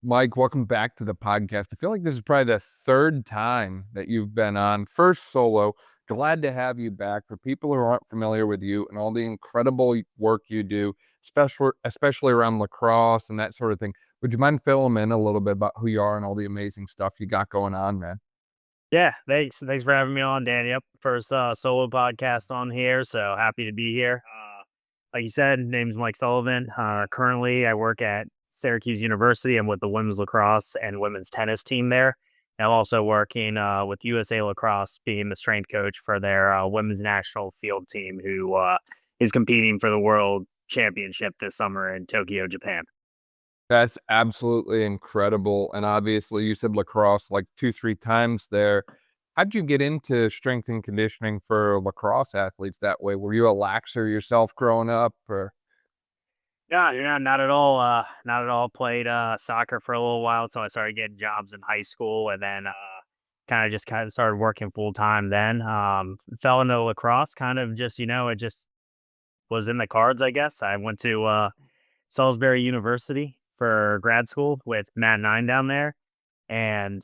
Mike, welcome back to the podcast. I feel like this is probably the third time that you've been on. First solo. Glad to have you back. For people who aren't familiar with you and all the incredible work you do, especially around lacrosse and that sort of thing, would you mind filling them in a little bit about who you are and all the amazing stuff you got going on, man? Yeah, thanks. Thanks for having me on, Dan. Yep, first solo podcast on here, so happy to be here. Like you said, name's Mike Sullivan. Currently, I work at Syracuse University. I'm with the women's lacrosse and women's tennis team there. I'm also working with USA Lacrosse, being the strength coach for their women's national field team, who is competing for the world championship this summer in Tokyo, Japan. That's absolutely incredible. And obviously, you said lacrosse like two, three times there. How'd you get into strength and conditioning for lacrosse athletes that way? Were you a laxer yourself growing up, or? Yeah, not at all. Not at all. Played soccer for a little while, so I started getting jobs in high school, and then kind of started working full time. Then fell into lacrosse. Kind of just it just was in the cards, I guess. I went to Salisbury University for grad school with Matt Nine down there, and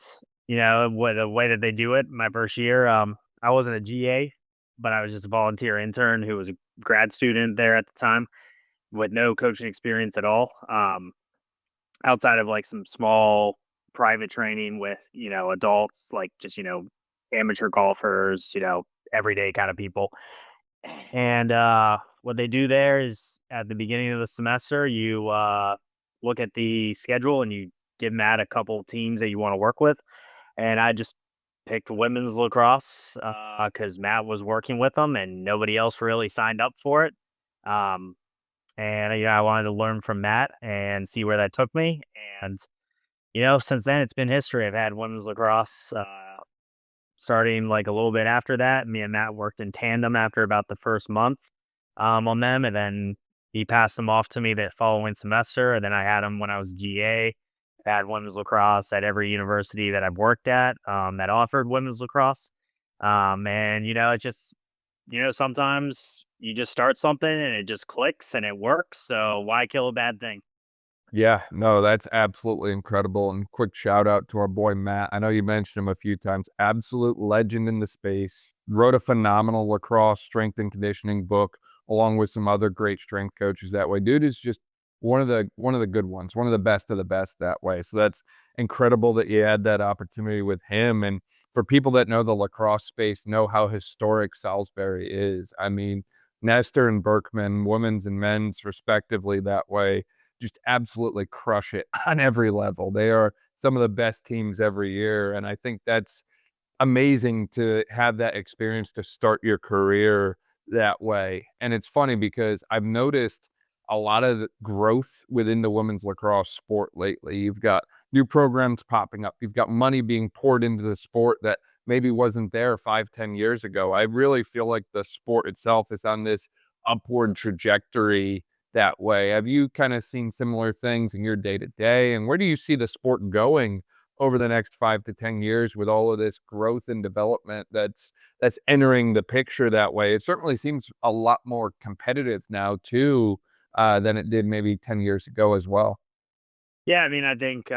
what the way that they do it. My first year, I wasn't a GA, but I was just a volunteer intern who was a grad student there at the time with no coaching experience at all. Outside of like some small private training with, adults, like just, amateur golfers, everyday kind of people. And what they do there is at the beginning of the semester, you look at the schedule and you give Matt a couple teams that you want to work with. And I just picked women's lacrosse because Matt was working with them and nobody else really signed up for it. Um, and I wanted to learn from Matt and see where that took me. And since then it's been history. I've had women's lacrosse starting like a little bit after that. Me and Matt worked in tandem after about the first month on them, and then he passed them off to me the following semester. And then I had them when I was GA. I had women's lacrosse at every university that I've worked at that offered women's lacrosse. And it's just sometimes you just start something and it just clicks and it works. So why kill a bad thing? Yeah, no, that's absolutely incredible. And quick shout out to our boy Matt. I know you mentioned him a few times. Absolute legend in the space. Wrote a phenomenal lacrosse strength and conditioning book, along with some other great strength coaches that way. Dude is just one of the good ones, one of the best that way. So that's incredible that you had that opportunity with him. And for people that know the lacrosse space, know how historic Salisbury is. I mean, Nestor and Berkman, women's and men's respectively, that way just absolutely crush it on every level. They are some of the best teams every year, and I think that's amazing to have that experience to start your career that way. And it's funny because I've noticed a lot of the growth within the women's lacrosse sport lately. You've got new programs popping up. You've got money being poured into the sport that maybe wasn't there 5, 10 years ago. I really feel like the sport itself is on this upward trajectory that way. Have you kind of seen similar things in your day to day? And where do you see the sport going over the next 5 to 10 years with all of this growth and development that's entering the picture that way? It certainly seems a lot more competitive now too, than it did maybe 10 years ago as well. Yeah, I mean, I think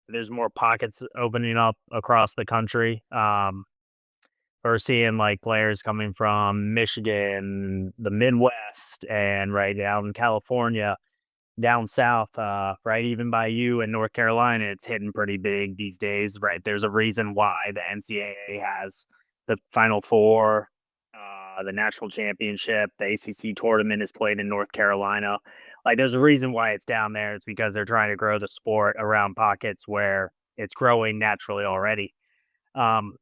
there's more pockets opening up across the country. We're seeing like players coming from Michigan, the Midwest, and right down in California, down south, right, even by you in North Carolina, it's hitting pretty big these days, right? There's a reason why the NCAA has the Final Four, the national championship, the ACC tournament is played in North Carolina. Like, there's a reason why it's down there. It's because they're trying to grow the sport around pockets where it's growing naturally already. Um,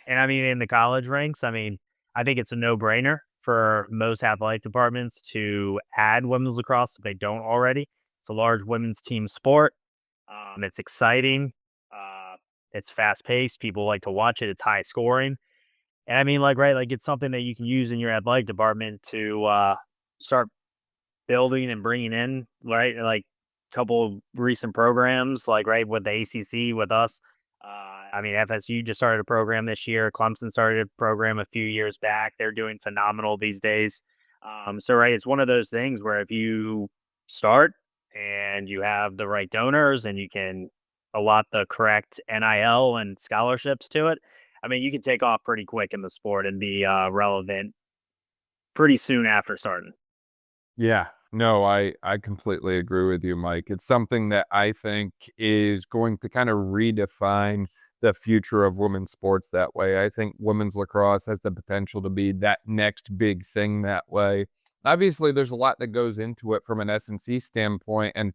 and I mean, in the college ranks, I mean, I think it's a no-brainer for most athletic departments to add women's lacrosse if they don't already. It's a large women's team sport. It's exciting. Uh, it's fast-paced. People like to watch it. It's high scoring. And I mean, like, right, like it's something that you can use in your athletic department to start building and bringing in, right? Like a couple recent programs, like right with the ACC with us. I mean, FSU just started a program this year. Clemson started a program a few years back. They're doing phenomenal these days. So right, it's one of those things where if you start and you have the right donors and you can allot the correct NIL and scholarships to it, I mean, you can take off pretty quick in the sport and be relevant pretty soon after starting. Yeah. No, I completely agree with you, Mike. It's something that I think is going to kind of redefine the future of women's sports that way. I think women's lacrosse has the potential to be that next big thing that way. Obviously, there's a lot that goes into it from an S&C standpoint. And,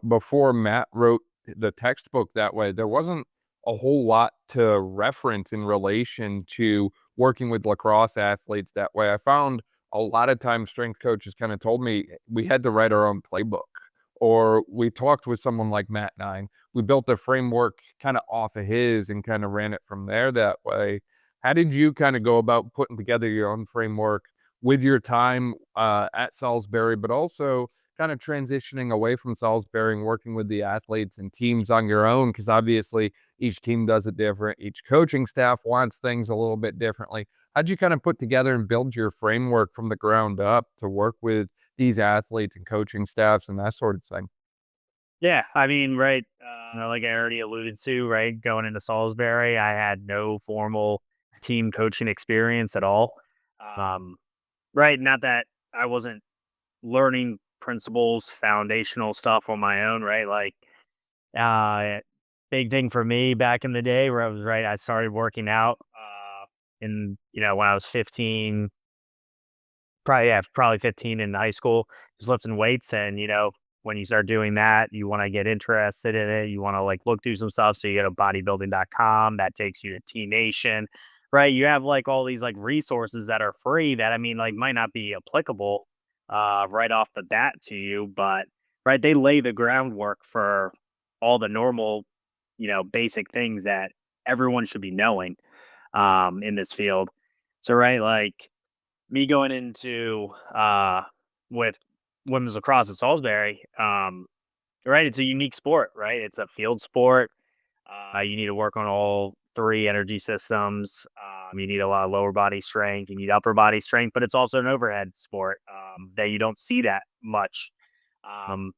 before Matt wrote the textbook that way, there wasn't a whole lot to reference in relation to working with lacrosse athletes that way. I found a lot of times strength coaches kind of told me we had to write our own playbook, or we talked with someone like Matt Nine. We built a framework kind of off of his and kind of ran it from there that way. How did you kind of go about putting together your own framework with your time at Salisbury, but also kind of transitioning away from Salisbury and working with the athletes and teams on your own? Because obviously each team does it different. Each coaching staff wants things a little bit differently. How'd you kind of put together and build your framework from the ground up to work with these athletes and coaching staffs and that sort of thing? Yeah, I mean, right, like I already alluded to, right, going into Salisbury, I had no formal team coaching experience at all. Um, right, not that I wasn't learning principles, foundational stuff on my own, right? Like, uh, big thing for me back in the day where I was right, I started working out when I was 15, probably 15 in high school, just lifting weights. And, when you start doing that, you want to get interested in it. You want to like look through some stuff. So you go to bodybuilding.com that takes you to T Nation, right? You have like all these like resources that are free that I mean, like might not be applicable right off the bat to you, but right, they lay the groundwork for all the normal, basic things that everyone should be knowing in this field. So, right, like me going into with women's lacrosse at Salisbury, right? It's a unique sport, right? It's a field sport. You need to work on all three energy systems. You need a lot of lower body strength. You need upper body strength, but it's also an overhead sport that you don't see that much. Um,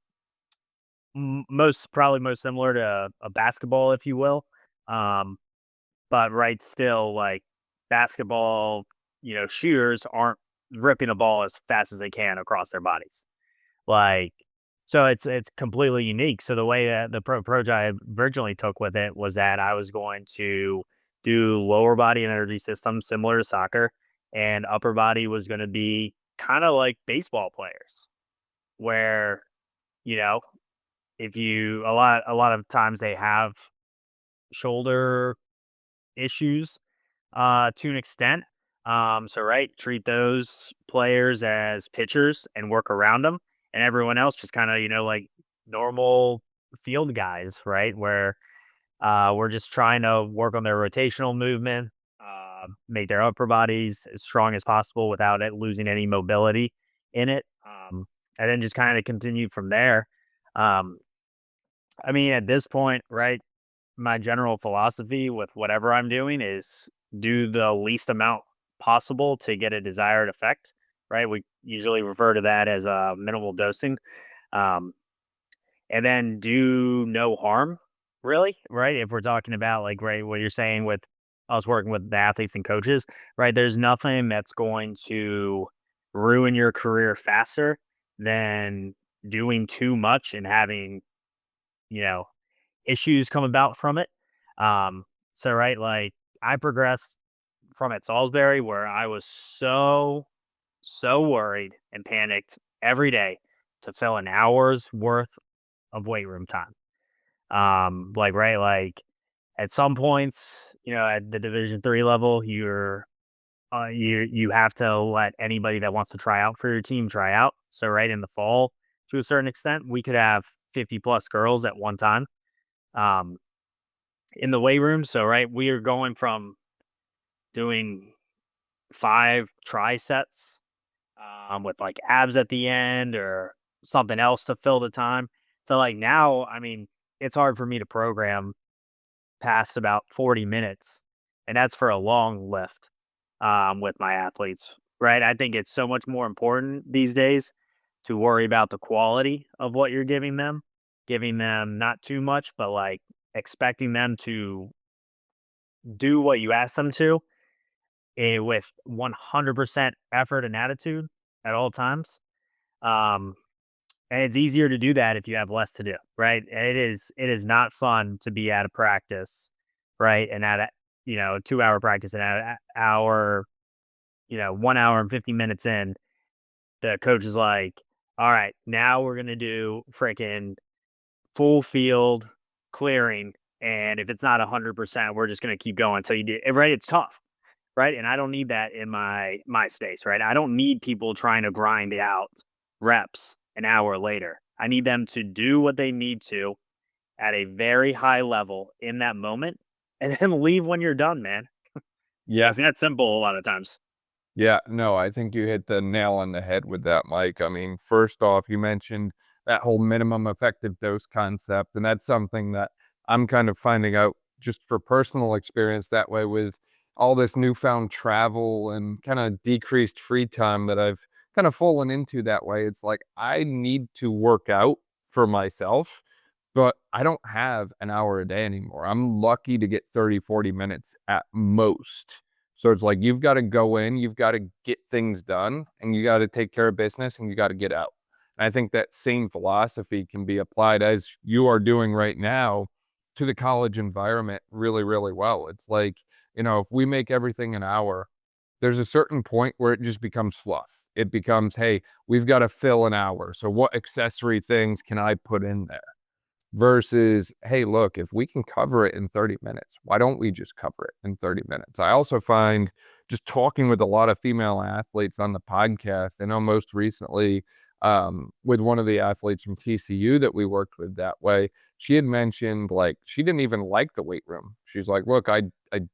probably most similar to a basketball, if you will. Um, but right, still like basketball, shooters aren't ripping a ball as fast as they can across their bodies. Like, so it's completely unique. So the way that the approach I originally took with it was that I was going to do lower body and energy systems similar to soccer, and upper body was going to be kind of like baseball players, where you know if you a lot of times they have shoulder issues to an extent. So right, treat those players as pitchers and work around them, and everyone else just kind of like normal field guys, right? Where we're just trying to work on their rotational movement, make their upper bodies as strong as possible without it losing any mobility in it, and then just kind of continue from there. Um, I mean, at this point, right? My general philosophy with whatever I'm doing is do the least amount possible to get a desired effect, right? We usually refer to that as minimal dosing. Um, and then do no harm, really, right? If we're talking about like, right, what you're saying with us working with the athletes and coaches, right? There's nothing that's going to ruin your career faster than doing too much and having, you know, issues come about from it. Um, so right, like I progressed from at Salisbury where I was so worried and panicked every day to fill an hour's worth of weight room time. Like right, like at some points, at the Division 3 level, you have to let anybody that wants to try out for your team try out. So right in the fall, to a certain extent, we could have 50 plus girls at one time. Um, in the weight room. So, right, we are going from doing 5 trisets with like abs at the end or something else to fill the time. So, like now, I mean, it's hard for me to program past about 40 minutes, and that's for a long lift with my athletes, right? I think it's so much more important these days to worry about the quality of what you're giving them not too much, but like expecting them to do what you ask them to with 100% effort and attitude at all times. Um, and it's easier to do that if you have less to do, right? It is not fun to be at a practice, right? And at a 2 hour practice and at an hour, 1 hour and 50 minutes in, the coach is like, all right, now we're gonna do freaking full field clearing. And if it's not 100%, we're just gonna keep going until you do it. Right. It's tough. Right. And I don't need that in my space, right? I don't need people trying to grind out reps an hour later. I need them to do what they need to at a very high level in that moment and then leave when you're done, man. Yeah. It's that simple a lot of times. Yeah, no, I think you hit the nail on the head with that, Mike. I mean, first off, you mentioned that whole minimum effective dose concept, and that's something that I'm kind of finding out just for personal experience that way with all this newfound travel and kind of decreased free time that I've kind of fallen into that way. It's like I need to work out for myself, but I don't have an hour a day anymore. I'm lucky to get 30, 40 minutes at most. So it's like you've gotta go in, you've gotta get things done, and you gotta take care of business, and you gotta get out. And I think that same philosophy can be applied as you are doing right now to the college environment really, really well. It's like, if we make everything an hour, there's a certain point where it just becomes fluff. It becomes, "Hey, we've gotta fill an hour, so what accessory things can I put in there?" Versus, hey, look, if we can cover it in 30 minutes, why don't we just cover it in 30 minutes? I also find just talking with a lot of female athletes on the podcast, I know most recently with one of the athletes from TCU that we worked with that way, she had mentioned like she didn't even like the weight room. She's like, look, I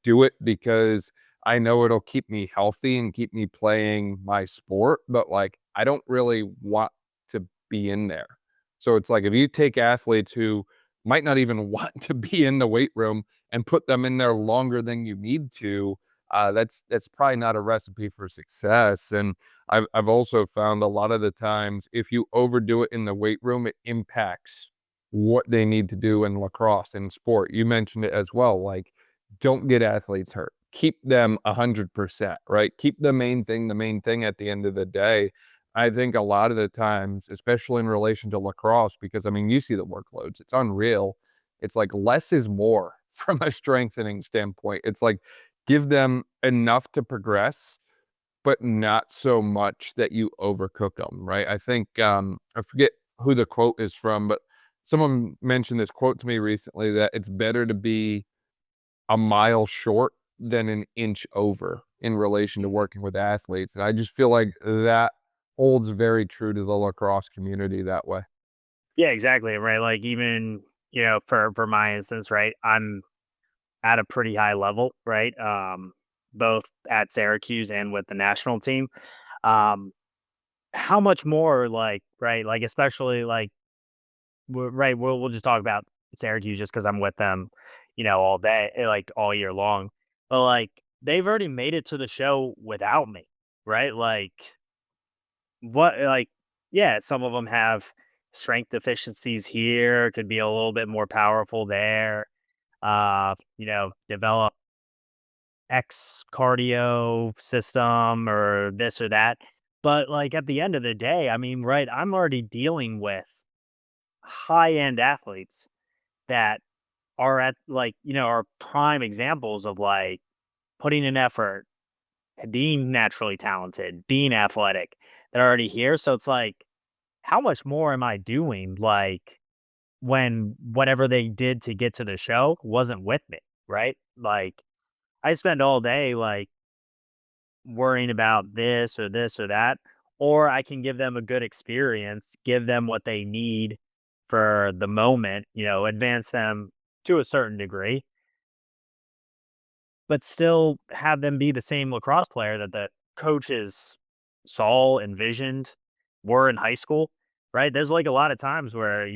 do it because I know it'll keep me healthy and keep me playing my sport, but like I don't really want to be in there. So it's like if you take athletes who might not even want to be in the weight room and put them in there longer than you need to, that's probably not a recipe for success. And I've also found a lot of the times if you overdo it in the weight room, it impacts what they need to do in lacrosse and sport. You mentioned it as well. Like, don't get athletes hurt. Keep them 100%, right? Keep the main thing at the end of the day. I think a lot of the times, especially in relation to lacrosse, because I mean, you see the workloads, it's unreal. It's like less is more from a strengthening standpoint. It's like give them enough to progress, but not so much that you overcook them, right? I think I forget who the quote is from, but someone mentioned this quote to me recently that it's better to be a mile short than an inch over in relation to working with athletes, and I just feel like that holds very true to the lacrosse community that way. Yeah, exactly. Right. Like even, for my instance, right, I'm at a pretty high level, right? Both at Syracuse and with the national team. Um, how much more like, right, like especially like right, we'll just talk about Syracuse just because I'm with them, all day, like all year long. But like they've already made it to the show without me, right? Like yeah, some of them have strength deficiencies here, could be a little bit more powerful there. Develop X cardio system or this or that. But like at the end of the day, I mean, right, I'm already dealing with high end athletes that are at are prime examples of like putting in effort, being naturally talented, being athletic. They're already here. So it's like, how much more am I doing? Like when whatever they did to get to the show wasn't with me, right? Like I spend all day like worrying about this or that, or I can give them a good experience, give them what they need for the moment, advance them to a certain degree, but still have them be the same lacrosse player that the coaches saw, envisioned, were in high school, right? There's like a lot of times where,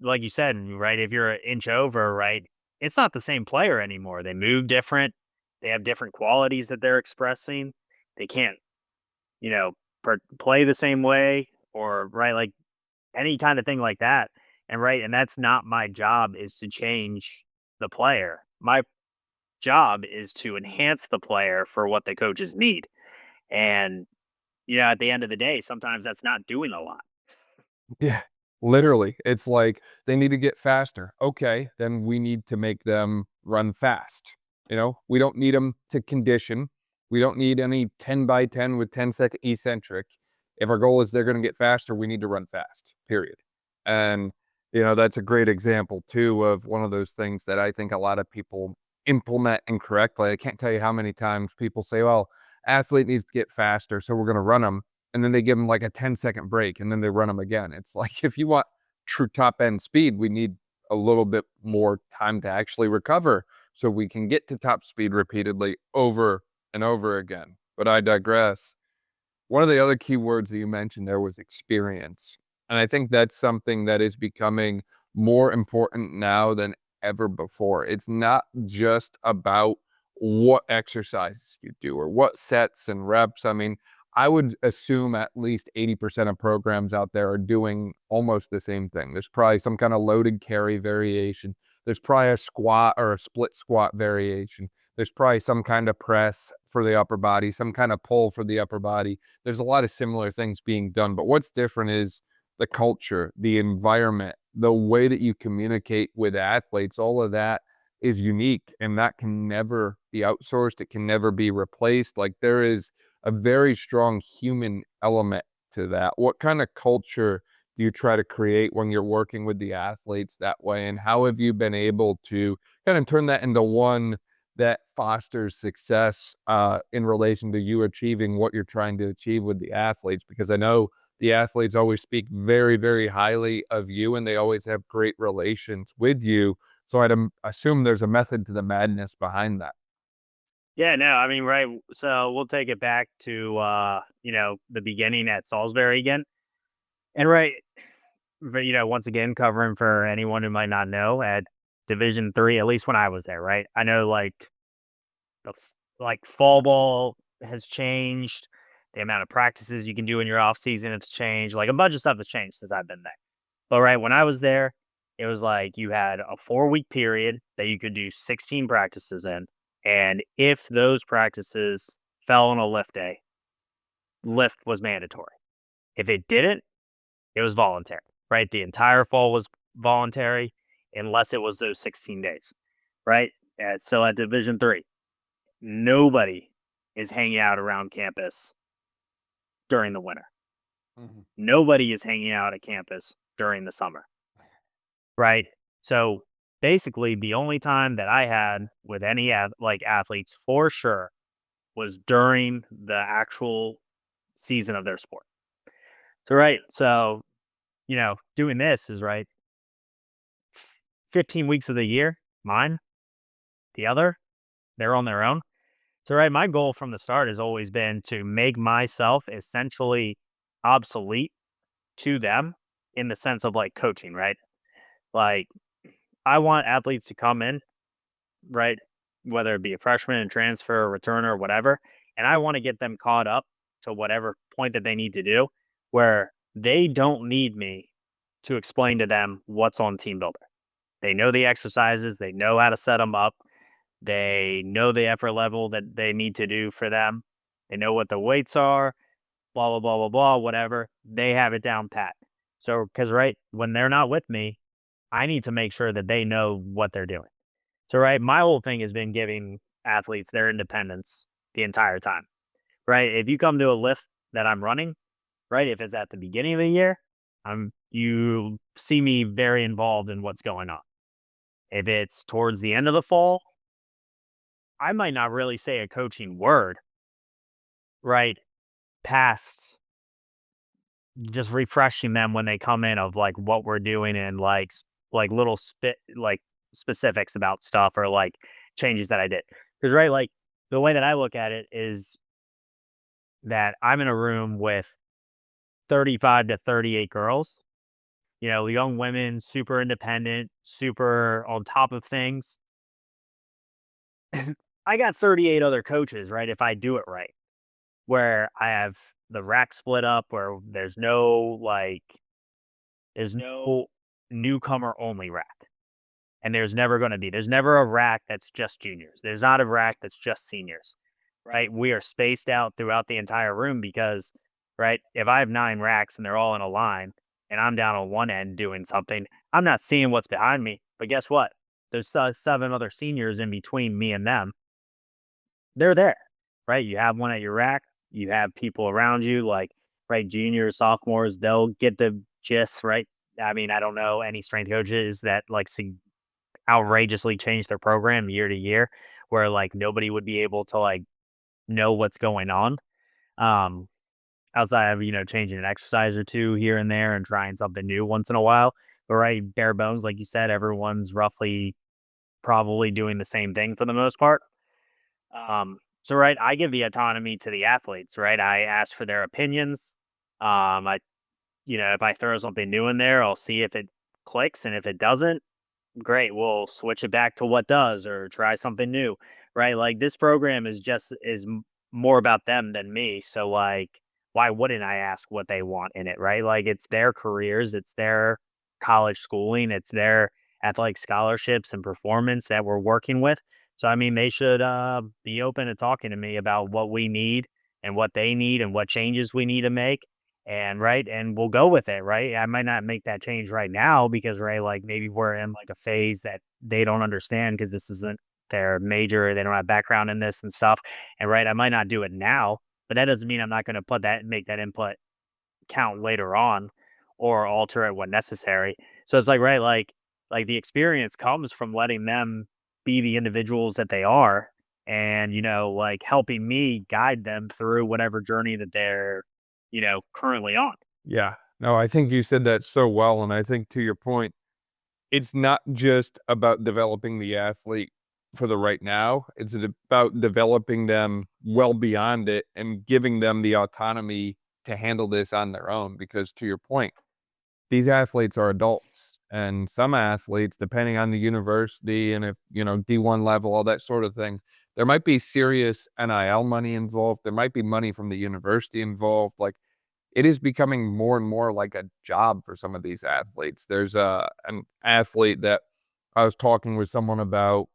like you said, right, if you're an inch over, right, it's not the same player anymore. They move different, they have different qualities that they're expressing. They can't, you know, play the same way, or right, like any kind of thing like that. And right, and that's not my job is to change the player. My job is to enhance the player for what the coaches need. And at the end of the day, sometimes that's not doing a lot. Yeah, literally. It's like they need to get faster. Okay, then we need to make them run fast. We don't need them to condition. We don't need any 10 by 10 with 10-second eccentric. If our goal is they're going to get faster, we need to run fast, period. And, that's a great example too of one of those things that I think a lot of people implement incorrectly. I can't tell you how many times people say, well, athlete needs to get faster, so we're going to run them, and then they give them like a 10-second break, and then they run them again. It's like, if you want true top end speed, we need a little bit more time to actually recover so we can get to top speed repeatedly over and over again. But I digress. One of the other key words that you mentioned there was experience. And I think that's something that is becoming more important now than ever before. It's not just about what exercise you do or what sets and reps. I mean, I would assume at least 80% of programs out there are doing almost the same thing. There's probably some kind of loaded carry variation. There's probably a squat or a split squat variation. There's probably some kind of press for the upper body, some kind of pull for the upper body. There's a lot of similar things being done, but what's different is the culture, the environment, the way that you communicate with athletes. All of that is unique, and that can never be outsourced. It can never be replaced. Like, there is a very strong human element to that. What kind of culture do you try to create when you're working with the athletes that way? And how have you been able to kind of turn that into one that fosters success in relation to you achieving what you're trying to achieve with the athletes? Because I know the athletes always speak very, very highly of you, and they always have great relations with you. So I'd assume there's a method to the madness behind that. Yeah, no, I mean, right. So we'll take it back to the beginning at Salisbury again. And right, but once again, covering for anyone who might not know, at Division 3, at least when I was there, right? I know like like fall ball has changed. The amount of practices you can do in your off season has changed. Like a bunch of stuff has changed since I've been there. But right when I was there, it was like you had a 4-week period that you could do 16 practices in. And if those practices fell on a lift day, lift was mandatory. If it didn't, it was voluntary, right? The entire fall was voluntary unless it was those 16 days, right? So at Division 3, nobody is hanging out around campus during the winter. Mhm. Nobody is hanging out at campus during the summer, right? So basically, the only time that I had with any like athletes for sure was during the actual season of their sport. So right, so doing this is right. 15 weeks of the year, mine, the other, they're on their own. So right, my goal from the start has always been to make myself essentially obsolete to them in the sense of like coaching, right? Like I want athletes to come in, right? Whether it be a freshman and transfer or returner or whatever. And I want to get them caught up to whatever point that they need to do where they don't need me to explain to them what's on Team Builder. They know the exercises, they know how to set them up, they know the effort level that they need to do for them, they know what the weights are, blah, blah, blah, blah, blah, whatever. They have it down pat. So, because, right, when they're not with me, I need to make sure that they know what they're doing. So, right, my whole thing has been giving athletes their independence the entire time, right? If you come to a lift that I'm running, right, if it's at the beginning of the year, you see me very involved in what's going on. If it's towards the end of the fall, I might not really say a coaching word, right? Past just refreshing them when they come in of like what we're doing and like little specifics about stuff or like changes that I did. Because right, like the way that I look at it is that I'm in a room with 35 to 38 girls, young women, super independent, super on top of things. I got 38 other coaches, right? If I do it right, where I have the rack split up where there's no newcomer only rack. And there's never going to be. There's never a rack that's just juniors. There's not a rack that's just seniors, right? We are spaced out throughout the entire room because, right, if I have 9 racks and they're all in a line and I'm down on one end doing something, I'm not seeing what's behind me. But guess what? There's 7 other seniors in between me and them. They're there, right? You have one at your rack. You have people around you, like, right, juniors, sophomores, they'll get the gist, right? I mean, I don't know any strength coaches that like outrageously change their program year to year where like nobody would be able to like know what's going on. Um, Outside of, changing an exercise or two here and there and trying something new once in a while. But right, bare bones, like you said, everyone's roughly probably doing the same thing for the most part. So right, I give the autonomy to the athletes, right? I ask for their opinions. I if I throw something new in there, I'll see if it clicks, and if it doesn't, great, we'll switch it back to what does or try something new, right? Like this program more about them than me. So like, why wouldn't I ask what they want in it, right? Like it's their careers, it's their college schooling, it's their athletic scholarships and performance that we're working with. So I mean, they should be open to talking to me about what we need and what they need and what changes we need to make and right, and we'll go with it, right? I might not make that change right now because right, like maybe we're in like a phase that they don't understand because this isn't their major, they don't have background in this and stuff. And right, I might not do it now, but that doesn't mean I'm not going to make that input count later on or alter it when necessary. So it's like right, like the experience comes from letting them be the individuals that they are and like helping me guide them through whatever journey that they're currently on. Yeah. No, I think you said that so well, and I think to your point, it's not just about developing the athlete for the right now, it's about developing them well beyond it and giving them the autonomy to handle this on their own, because to your point, these athletes are adults, and some athletes, depending on the university and if, D1 level, all that sort of thing, there might be serious NIL money involved, there might be money from the university involved, like, it is becoming more and more like a job for some of these athletes. There's an athlete that I was talking with someone about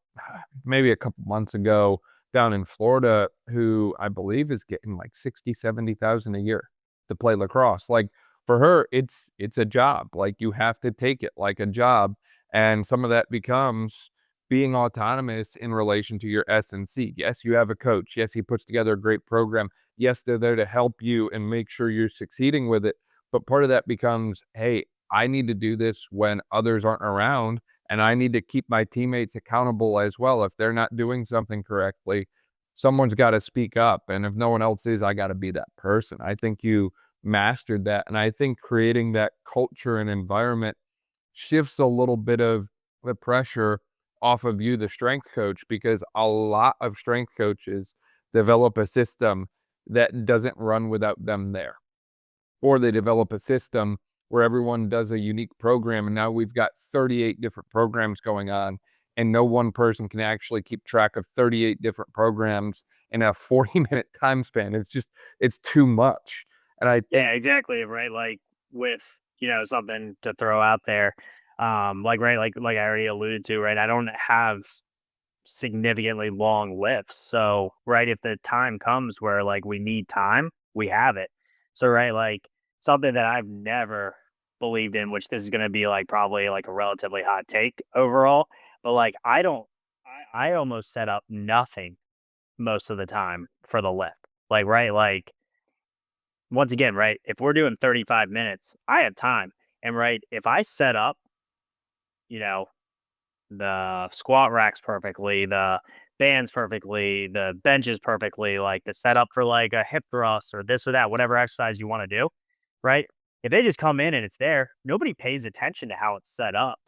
maybe a couple months ago down in Florida who I believe is getting like 60, 70,000 a year to play lacrosse. Like for her, it's a job. Like you have to take it like a job. And some of that becomes being autonomous in relation to your S&C. Yes, you have a coach. Yes, he puts together a great program. Yes, they're there to help you and make sure you're succeeding with it. But part of that becomes, hey, I need to do this when others aren't around, and I need to keep my teammates accountable as well. If they're not doing something correctly, someone's got to speak up. And if no one else is, I got to be that person. I think you mastered that. And I think creating that culture and environment shifts a little bit of the pressure off of you, the strength coach, because a lot of strength coaches develop a system that doesn't run without them there. Or they develop a system where everyone does a unique program, and now we've got 38 different programs going on, and no one person can actually keep track of 38 different programs in a 40-minute time span. It's too much. And I think Yeah, exactly, right, like, with, something to throw out there, like, right, like I already alluded to, right, I don't have significantly long lifts, so, right, if the time comes where, like, we need time, we have it. So, right, like, something that I've never believed in, which this is gonna be, like, probably, like, a relatively hot take overall, but, like, I don't I almost set up nothing most of the time for the lift. Like, right, like once again, right, if we're doing 35 minutes, I have time. And right, if I set up, you know, the squat racks perfectly, the bands perfectly, the benches perfectly, like the setup for like a hip thrust or this or that, whatever exercise you want to do, right? If they just come in and it's there, nobody pays attention to how it's set up,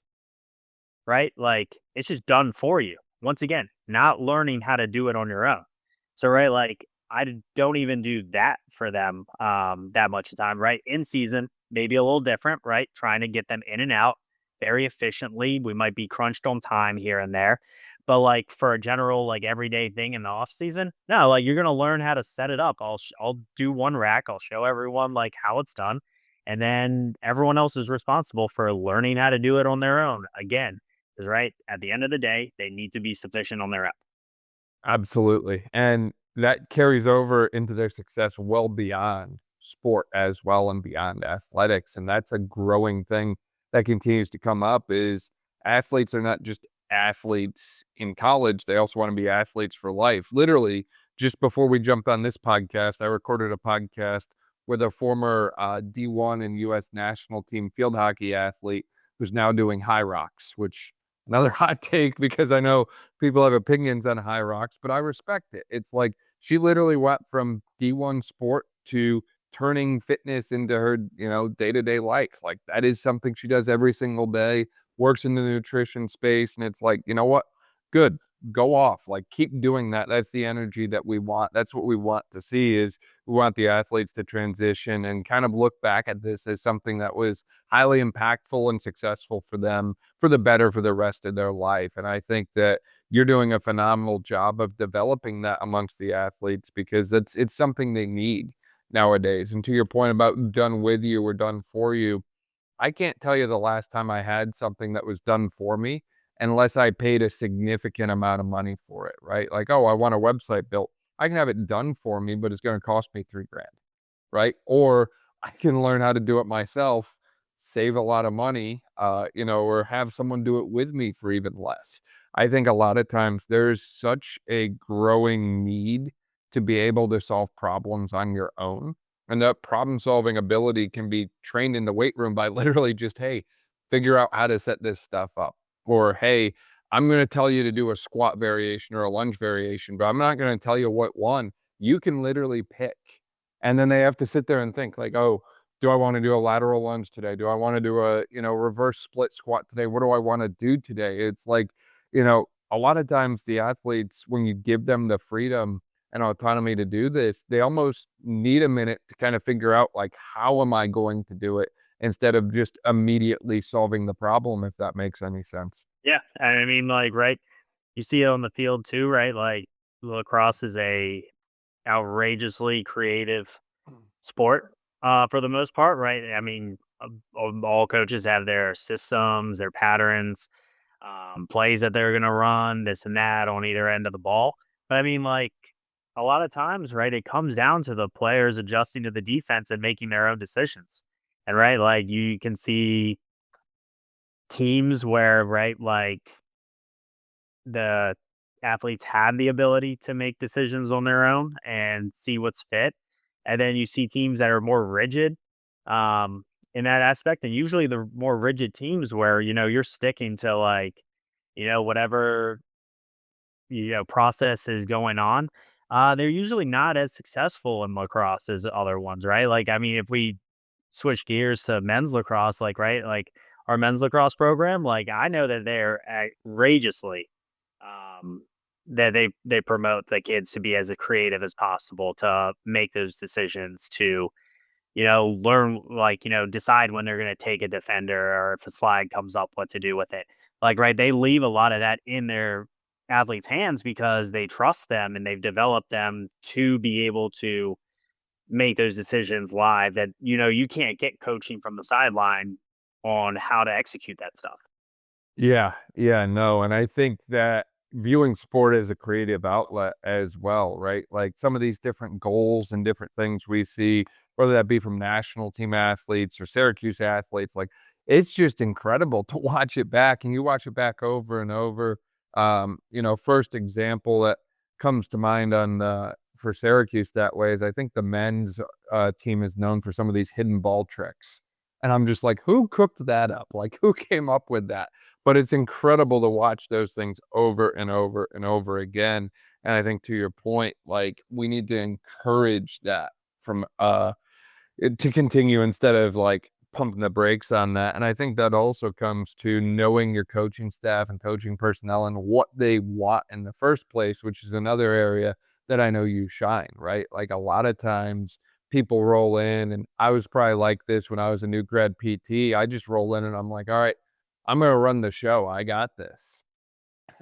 right? Like it's just done for you. Once again, not learning how to do it on your own. So, right, like don't even do that for them that much of time, right? In season, maybe a little different, right? Trying to get them in and out. very efficiently. We might be crunched on time here and there. But like for a general like everyday thing in the off season, no, like you're gonna learn how to set it up. I'll do one rack. I'll show everyone like how it's done, and then everyone else is responsible for learning how to do it on their own. Again, because right at the end of the day, they need to be sufficient on their own. Absolutely, and that carries over into their success well beyond sport as well and beyond athletics, and that's a growing thing that continues to come up is athletes are not just athletes in college, they also wanna be athletes for life. Literally, just before we jumped on this podcast, I recorded a podcast with a former, D1 and US national team field hockey athlete who's now doing high rocks, which another hot take because I know people have opinions on high rocks, but I respect it. It's like she literally went from D1 sport to turning fitness into her, day-to-day life. Like that is something she does every single day, works in the nutrition space, and it's like, you know what? Good. Go off. Like keep doing that. That's the energy that we want. That's what we want to see is we want the athletes to transition and kind of look back at this as something that was highly impactful and successful for them for the better for the rest of their life. And I think that you're doing a phenomenal job of developing that amongst the athletes because it's something they need nowadays. And to your point about done with you or done for you, I can't tell you the last time I had something that was done for me unless I paid a significant amount of money for it, right? Like, oh, I want a website built. I can have it done for me, but it's going to cost me 3 grand, right? Or I can learn how to do it myself, save a lot of money, or have someone do it with me for even less. I think a lot of times there's such a growing need to be able to solve problems on your own. And that problem solving ability can be trained in the weight room by literally just, hey, figure out how to set this stuff up. Or, hey, I'm going to tell you to do a squat variation or a lunge variation, but I'm not going to tell you what one. You can literally pick. And then they have to sit there and think like, "Oh, do I wanna do a lateral lunge today? Do I wanna do a, reverse split squat today? What do I wanna do today?" It's like, a lot of times the athletes, when you give them the freedom and autonomy to do this, they almost need a minute to kind of figure out, like, "How am I going to do it?" Instead of just immediately solving the problem, if that makes any sense. Yeah, and I mean, like, right, you see it on the field too, right? Like, lacrosse is a outrageously creative sport, for the most part, right? I mean, all coaches have their systems, their patterns, plays that they're gonna run, this and that on either end of the ball. But I mean, like, a lot of times, right, it comes down to the players adjusting to the defense and making their own decisions. And right, like you can see teams where, right, like the athletes have the ability to make decisions on their own and see what's fit. And then you see teams that are more rigid um, in that aspect. And usually the more rigid teams where, you're sticking to like, whatever, process is going on, they're usually not as successful in lacrosse as other ones, right? Like, I mean, if we switch gears to men's lacrosse, like, right, like our men's lacrosse program, like I know that they're outrageously um, that they promote the kids to be as creative as possible to make those decisions to learn like decide when they're going to take a defender or if a slide comes up what to do with it, like right, they leave a lot of that in their athletes hands because they trust them and they've developed them to be able to make those decisions live that you can't get coaching from the sideline on how to execute that stuff. Yeah, yeah, no, and I think that viewing sport as a creative outlet as well, right? Like some of these different goals and different things we see, whether that be from national team athletes or Syracuse athletes, like it's just incredible to watch it back and you watch it back over and over. First example that comes to mind on for Syracuse that way is I think the men's team is known for some of these hidden ball tricks. And I'm just like, who cooked that up? Like, who came up with that? But it's incredible to watch those things over and over and over again, and I think to your point, like, we need to encourage that from, it to continue instead of, like, pumping the brakes on that, and I think that also comes to knowing your coaching staff and coaching personnel and what they want in the first place, which is another area that I know you shine, right? Like, a lot of times, people roll in, and I was probably like this when I was a new grad PT, I just roll in and I'm like, "Alright, I'm gonna run the show. I got this.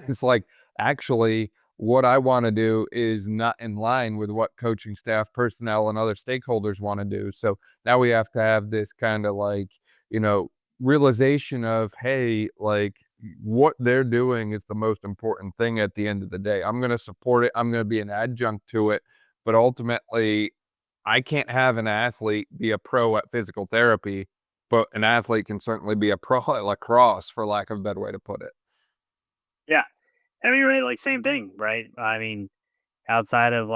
It's like, actually, what I wanna do is not in line with what coaching staff, personnel, and other stakeholders wanna do. So now we have to have this kinda like, you know, realization of, hey, like, what they're doing is the most important thing at the end of the day. I'm gonna support it, I'm gonna be an adjunct to it, but ultimately, I can't have an athlete be a pro at physical therapy, but an athlete can certainly be a pro at lacrosse, for lack of a better way to put it. Yeah. I mean, right, like same thing, right? I mean, outside of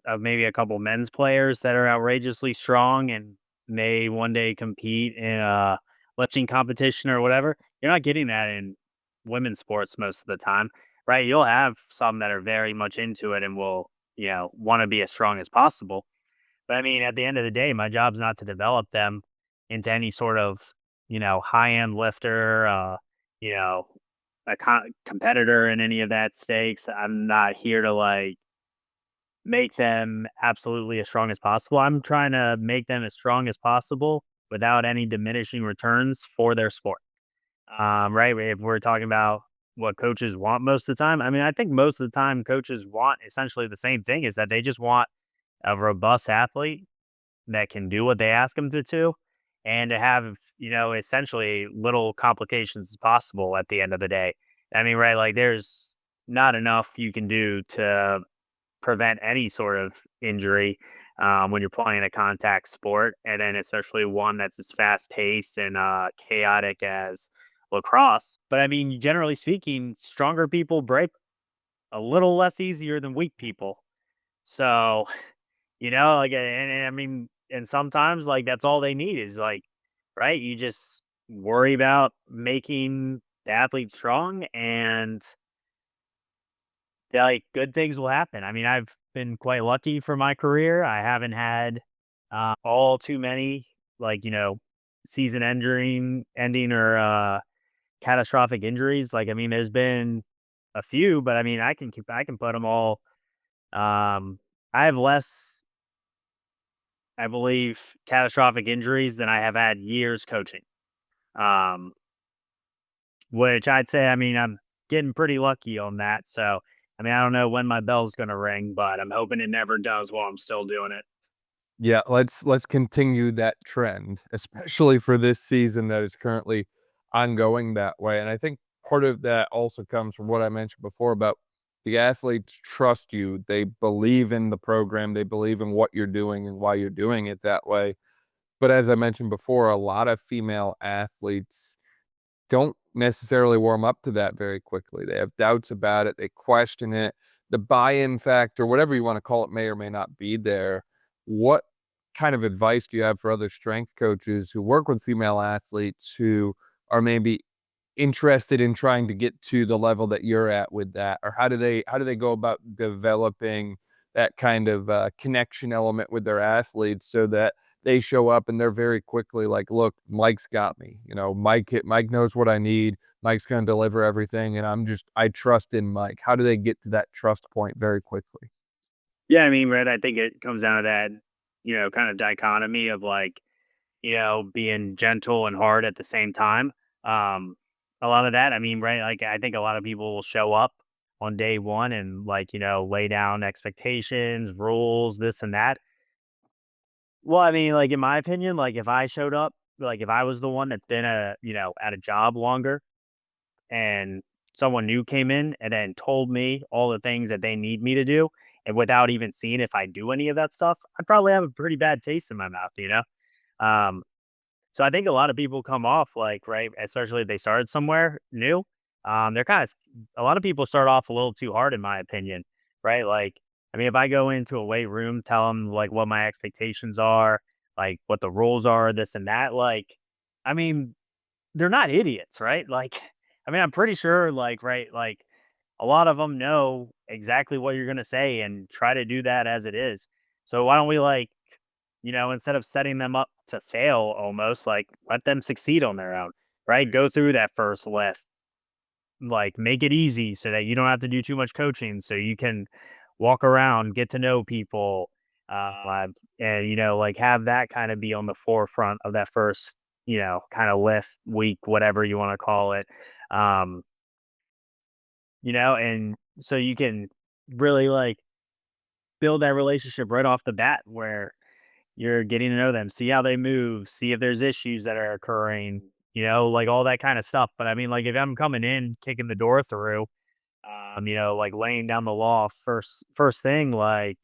of maybe a couple men's players that are outrageously strong and may one day compete in a lifting competition or whatever, you're not getting that in women's sports most of the time, right? You'll have some that are very much into it and will, want to be as strong as possible. But I mean, at the end of the day, my job's not to develop them into any sort of, high end lifter, you know, competitor in any of that stakes. I'm not here to make them absolutely as strong as possible. I'm trying to make them as strong as possible without any diminishing returns for their sport. Right? If we're talking about what coaches want most of the time, I mean, I think most of the time coaches want essentially the same thing is that they just want a robust athlete that can do what they ask them to do and to have, essentially little complications as possible at the end of the day. I mean, right, like there's not enough you can do to prevent any sort of injury when you're playing a contact sport, and then especially one that's as fast paced and chaotic as lacrosse. But I mean, generally speaking, stronger people break a little less easier than weak people. So and I mean, and sometimes like that's all they need is right? You just worry about making the athlete strong and good things will happen. I mean, I've been quite lucky for my career. I haven't had all too many season ending or catastrophic injuries. Like I mean, there's been a few, but I mean, I can put them all I have less I believe, catastrophic injuries than I have had years coaching. Um, which I'd say, I mean, I'm getting pretty lucky on that. So, I mean, I don't know when my bell's going to ring, but I'm hoping it never does while I'm still doing it. Yeah, let's continue that trend, especially for this season that is currently ongoing that way, and I think part of that also comes from what I mentioned before about the athletes trust you, they believe in the program, they believe in what you're doing and why you're doing it that way, but as I mentioned before, a lot of female athletes don't necessarily warm up to that very quickly. They have doubts about it, they question it. The buy-in factor, whatever you wanna call it, may or may not be there. What kind of advice do you have for other strength coaches who work with female athletes who are maybe interested in trying to get to the level that you're at with that? Or how do they go about developing that kind of, connection element with their athletes so that they show up and they're very quickly like, "Look, Mike's got me." Mike knows what I need. Mike's gonna deliver everything, and I trust in Mike. How do they get to that trust point very quickly? Yeah, I mean, right. I think it comes down to that, kind of dichotomy of being gentle and hard at the same time. Um, a lot of that, I mean, right, like I think a lot of people will show up on day one and lay down expectations, rules, this and that. Well, I mean, like in my opinion, like if I showed up, like if I was the one that's been at a job longer and someone new came in and then told me all the things that they need me to do, and without even seeing if I do any of that stuff, I'd probably have a pretty bad taste in my mouth. Um, so I think a lot of people come off right, especially if they started somewhere new. They're kind of a lot of people start off a little too hard, in my opinion, right? Like, I mean, if I go into a weight room, tell them like what my expectations are, like what the rules are, this and that, I mean, they're not idiots, right? Like, I mean, I'm pretty sure, right, like a lot of them know exactly what you're gonna say and try to do that as it is. So why don't we instead of setting them up to fail almost, like let them succeed on their own, right? Go through that first lift, like make it easy so that you don't have to do too much coaching, so you can walk around, get to know people, and like have that kind of be on the forefront of that first kind of lift week, whatever you want to call it. Um, and so you can really like build that relationship right off the bat where you're getting to know them, see how they move, see if there's issues that are occurring, like all that kind of stuff. But I mean, like if I'm coming in, kicking the door through, like laying down the law first thing, like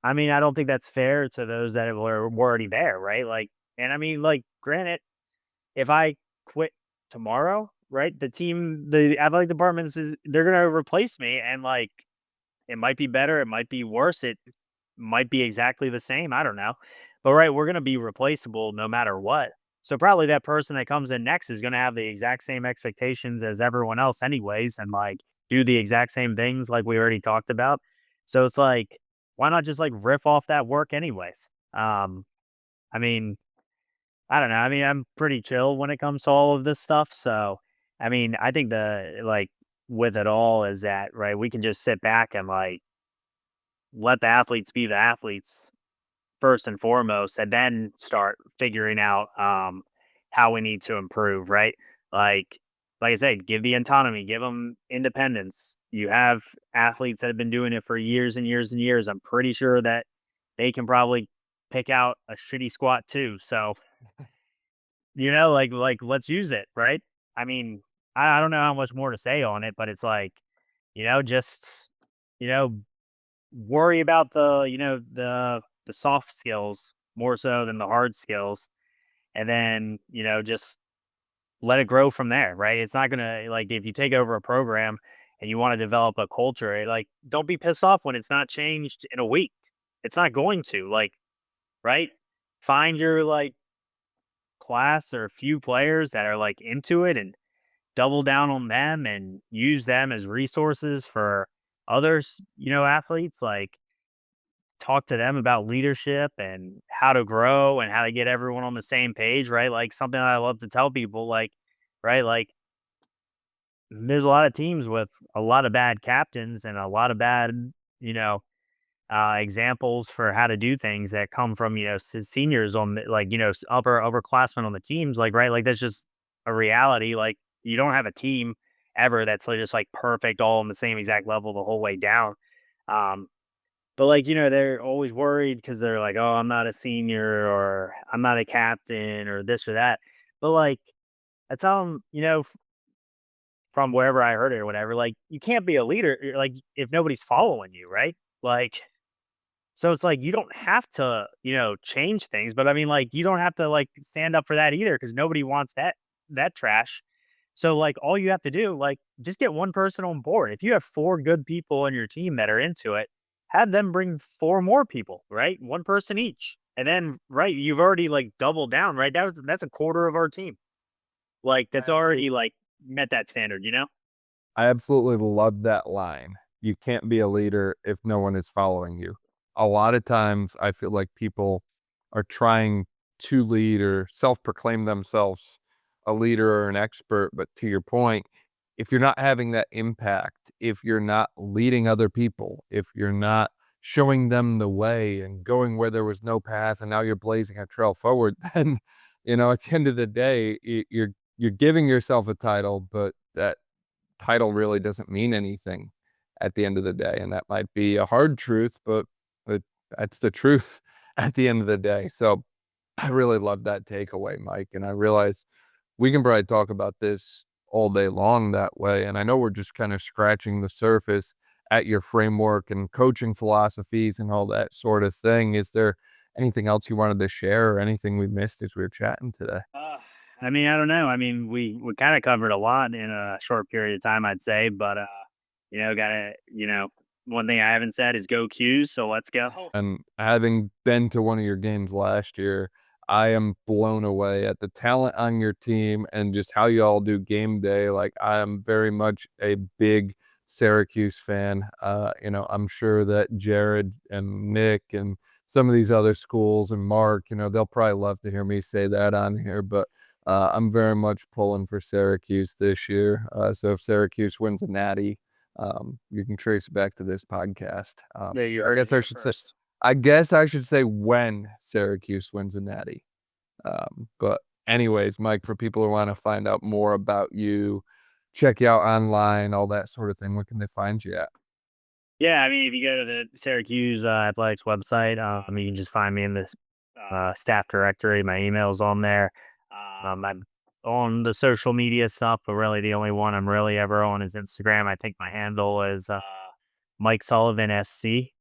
I mean, I don't think that's fair to those that were already there, right? Like, and I mean, like, granted, if I quit tomorrow, right, the athletic department is they're gonna replace me, and like it might be better, it might be worse, it might be exactly the same, I don't know. But, right, we're gonna be replaceable no matter what. So, probably that person that comes in next is gonna have the exact same expectations as everyone else anyways and, like, do the exact same things like we already talked about. So, it's like, why not just, like, riff off that work anyways? I mean, I don't know, I mean, I'm pretty chill when it comes to all of this stuff, so, I mean, I think with it all is that, right, we can just sit back and, like, let the athletes be the athletes first and foremost, and then start figuring out how we need to improve, right? Like, like I said, give the autonomy, give them independence. You have athletes that have been doing it for years and years and years. I'm pretty sure that they can probably pick out a shitty squat too. So, like let's use it, right? I mean, I don't know how much more to say on it, but it's like, just you know, worry about the soft skills more so than the hard skills, and then, just let it grow from there, right? It's not gonna like, if you take over a program and you wanna develop a culture, like, don't be pissed off when it's not changed in a week. It's not going to, like, right? Find your, like, class or a few players that are, like, into it and double down on them and use them as resources for others, athletes, like talk to them about leadership and how to grow and how to get everyone on the same page, right? Like something I love to tell people, like, right, like there's a lot of teams with a lot of bad captains and a lot of bad, you know, examples for how to do things that come from seniors on like upperclassmen on the teams, like right, like that's just a reality. Like you don't have a team ever that's like just like perfect all on the same exact level the whole way down. Um, But, like, they're always worried because 'cause they're like, "Oh, I'm not a senior," or "I'm not a captain," or this or that. But, like, I tell 'em, from wherever I heard it or whatever, like, you can't be a leader, like, if nobody's following you, right? Like, so it's like you don't have to, change things, but I mean, like, you don't have to, like, stand up for that either because nobody wants that trash. So, like, all you have to do, like, just get one person on board. If you have 4 good people on your team that are into it, have them bring 4 more people, right? 1 person each. And then, right, you've already, like, doubled down, right? That's a quarter of our team. Like, that's already, like, met that standard, you know? I absolutely love that line. You can't be a leader if no one is following you. A lot of times I feel like people are trying to lead or self-proclaim themselves a leader or an expert, but to your point, if you're not having that impact, if you're not leading other people, if you're not showing them the way and going where there was no path and now you're blazing a trail forward, then, at the end of the day, you're giving yourself a title, but that title really doesn't mean anything at the end of the day, and that might be a hard truth, but that's the truth at the end of the day. So, I really love that takeaway, Mike, and I realize we can probably talk about this all day long that way, and I know we're just kinda scratching the surface at your framework and coaching philosophies and all that sort of thing. Is there anything else you wanted to share or anything we missed as we were chatting today? Uh, I mean, I don't know. I mean, we kinda covered a lot in a short period of time, I'd say, but, one thing I haven't said is go Qs, so let's go. And having been to one of your games last year, I am blown away at the talent on your team and just how you all do game day. Like, I am very much a big Syracuse fan. I'm sure that Jared and Nick and some of these other schools and Mark, they'll probably love to hear me say that on here, but I'm very much pulling for Syracuse this year. So if Syracuse wins a natty, you can trace it back to this podcast. There you I heard it guess I here should say first. when Syracuse wins a natty. But Anyways, Mike, for people who want to find out more about you, check you out online, all that sort of thing, where can they find you at? Yeah, I mean, if you go to the Syracuse Athletics website, you can just find me in this staff directory. My email's on there. I'm on the social media stuff, but really the only one I'm really ever on is Instagram. I think my handle is Mike Sullivan SC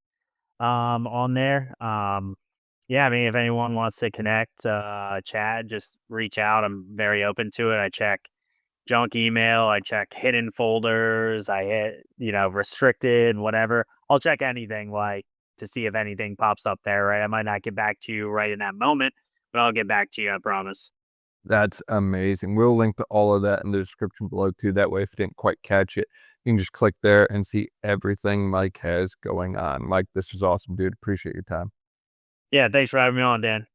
on there. Yeah, I mean, if anyone wants to connect, chat, just reach out. I'm very open to it. I check junk email, I check hidden folders, I hit, restricted, whatever. I'll check anything like to see if anything pops up there, right? I might not get back to you right in that moment, but I'll get back to you, I promise. That's amazing. We'll link to all of that in the description below too. That way, if you didn't quite catch it, you can just click there and see everything Mike has going on. Mike, this was awesome, dude. Appreciate your time. Yeah, thanks for having me on, Dan.